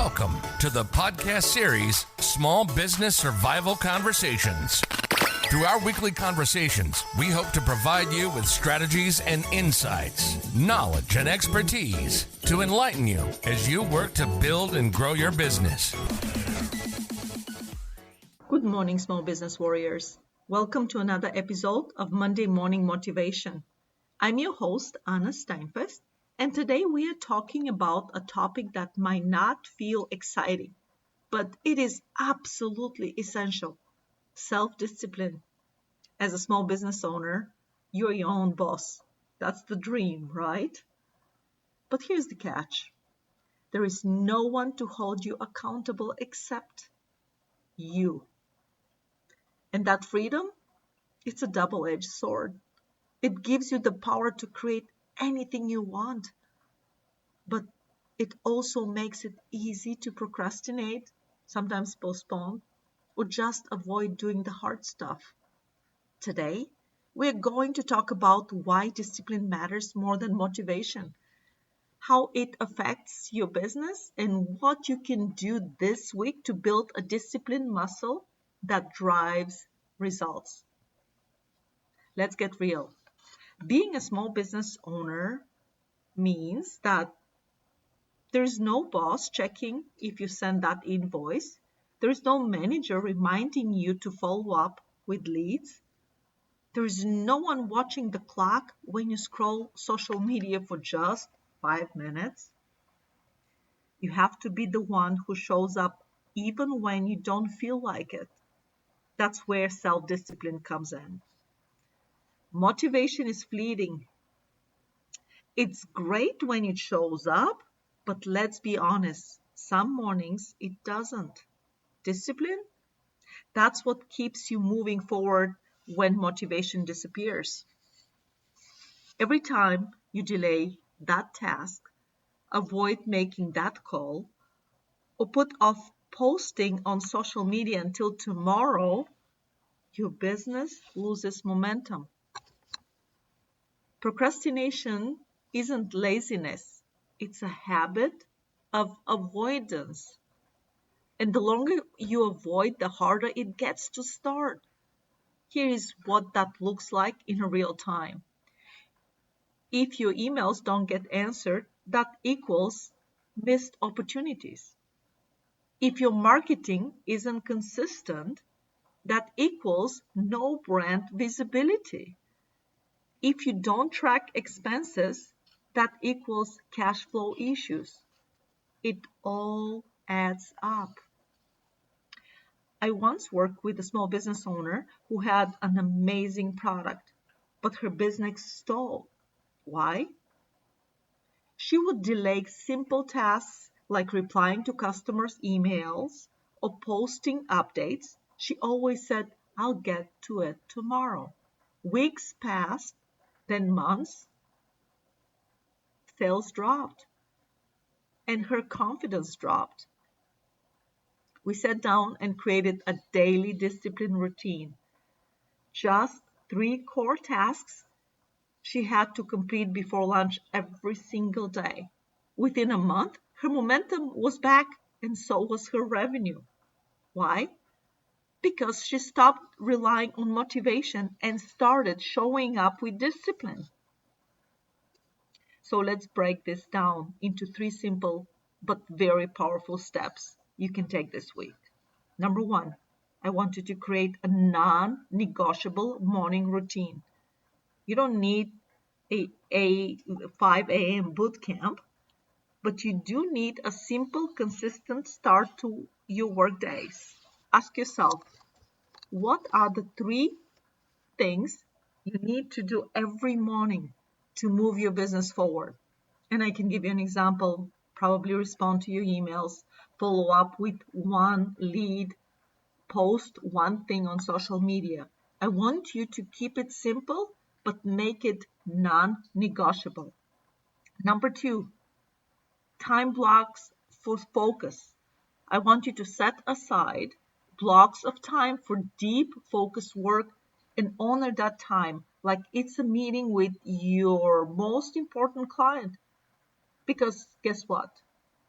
Welcome to the podcast series, Small Business Survival Conversations. Through our weekly conversations, we hope to provide you with strategies and insights, knowledge and expertise to enlighten you as you work to build and grow your business. Good morning, small business warriors. Welcome to another episode of Monday Morning Motivation. I'm your host, Anna Steinfest, and today we are talking about a topic that might not feel exciting, but it is absolutely essential: self-discipline. As a small business owner, you're your own boss. That's the dream, right? But here's the catch. There is no one to hold you accountable except you. And that freedom, it's a double-edged sword. It gives you the power to create anything you want, but it also makes it easy to procrastinate, sometimes postpone, or just avoid doing the hard stuff. Today, we're going to talk about why discipline matters more than motivation, how it affects your business, and what you can do this week to build a discipline muscle that drives results. Let's get real. Being a small business owner means that there's no boss checking if you send that invoice. There's no manager reminding you to follow up with leads. There's no one watching the clock when you scroll social media for just 5 minutes. You have to be the one who shows up even when you don't feel like it. That's where self-discipline comes in. Motivation is fleeting. It's great when it shows up, but let's be honest, some mornings it doesn't. Discipline? That's what keeps you moving forward when motivation disappears. Every time you delay that task, avoid making that call, or put off posting on social media until tomorrow, your business loses momentum. Procrastination isn't laziness. It's a habit of avoidance. And the longer you avoid, the harder it gets to start. Here is what that looks like in real time. If your emails don't get answered, that equals missed opportunities. If your marketing isn't consistent, that equals no brand visibility. If you don't track expenses, that equals cash flow issues. It all adds up. I once worked with a small business owner who had an amazing product, but her business stalled. Why? She would delay simple tasks like replying to customers' emails or posting updates. She always said, "I'll get to it tomorrow." Weeks passed, then months. Sales dropped, and her confidence dropped. We sat down and created a daily discipline routine. Just 3 core tasks she had to complete before lunch every single day. Within a month, her momentum was back, and so was her revenue. Why? Because she stopped relying on motivation and started showing up with discipline. So let's break this down into 3 simple but very powerful steps you can take this week. Number 1, I want you to create a non-negotiable morning routine. You don't need a 5 a.m. boot camp, but you do need a simple, consistent start to your work days. Ask yourself, what are the 3 things you need to do every morning to move your business forward? And I can give you an example. Probably respond to your emails, follow up with 1 lead, post 1 thing on social media. I want you to keep it simple, but make it non-negotiable. Number 2, time blocks for focus. I want you to set aside blocks of time for deep focus work and honor that time like it's a meeting with your most important client. Because guess what?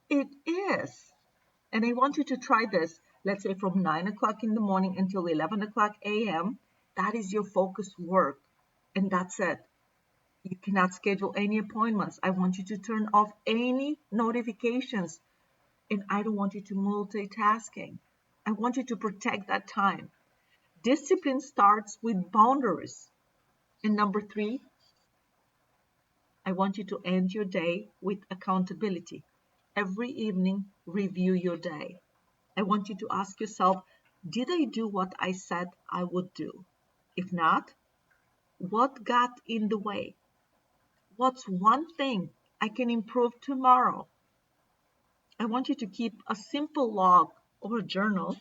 It is. And I want you to try this, let's say from 9 o'clock in the morning until 11 o'clock a.m. That is your focused work. And that's it. You cannot schedule any appointments. I want you to turn off any notifications. And I don't want you to multitasking. I want you to protect that time. Discipline starts with boundaries. And number 3, I want you to end your day with accountability. Every evening, review your day. I want you to ask yourself, did I do what I said I would do? If not, what got in the way? What's one thing I can improve tomorrow? I want you to keep a simple log or journal.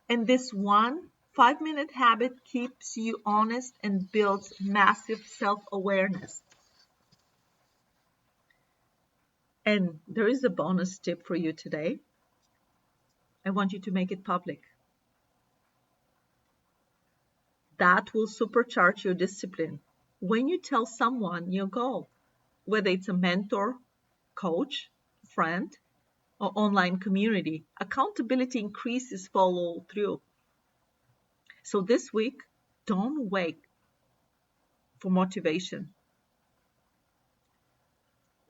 And this 5-minute habit keeps you honest and builds massive self-awareness. And there is a bonus tip for you today. I want you to make it public. That will supercharge your discipline. When you tell someone your goal, whether it's a mentor, coach, friend, or online community, accountability increases follow through. So this week, don't wait for motivation.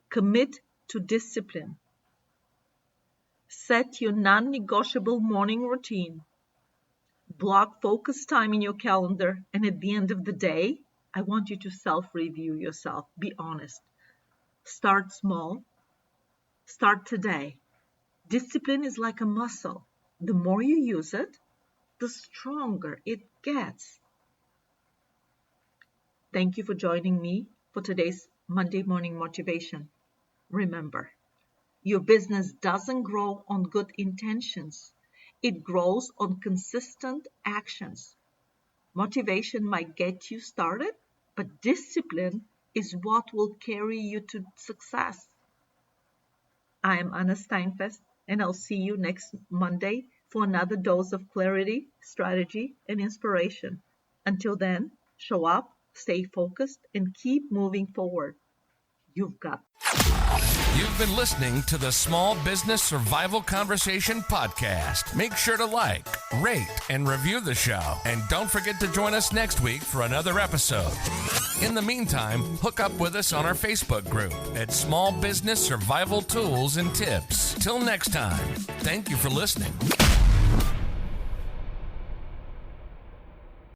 Commit to discipline. Set your non-negotiable morning routine. Block focus time in your calendar, and at the end of the day, I want you to self-review yourself. Be honest. Start small. Start today. Discipline is like a muscle. The more you use it, the stronger it gets. Thank you for joining me for today's Monday Morning Motivation. Remember, your business doesn't grow on good intentions. It grows on consistent actions. Motivation might get you started, but discipline is what will carry you to success. I am Anna Steinfest, and I'll see you next Monday for another dose of clarity, strategy, and inspiration. Until then, show up, stay focused, and keep moving forward. You've got You've been listening to the Small Business Survival Conversation podcast. Make sure to like, rate, and review the show. And don't forget to join us next week for another episode. In the meantime, hook up with us on our Facebook group at Small Business Survival Tools and Tips. Till next time, thank you for listening.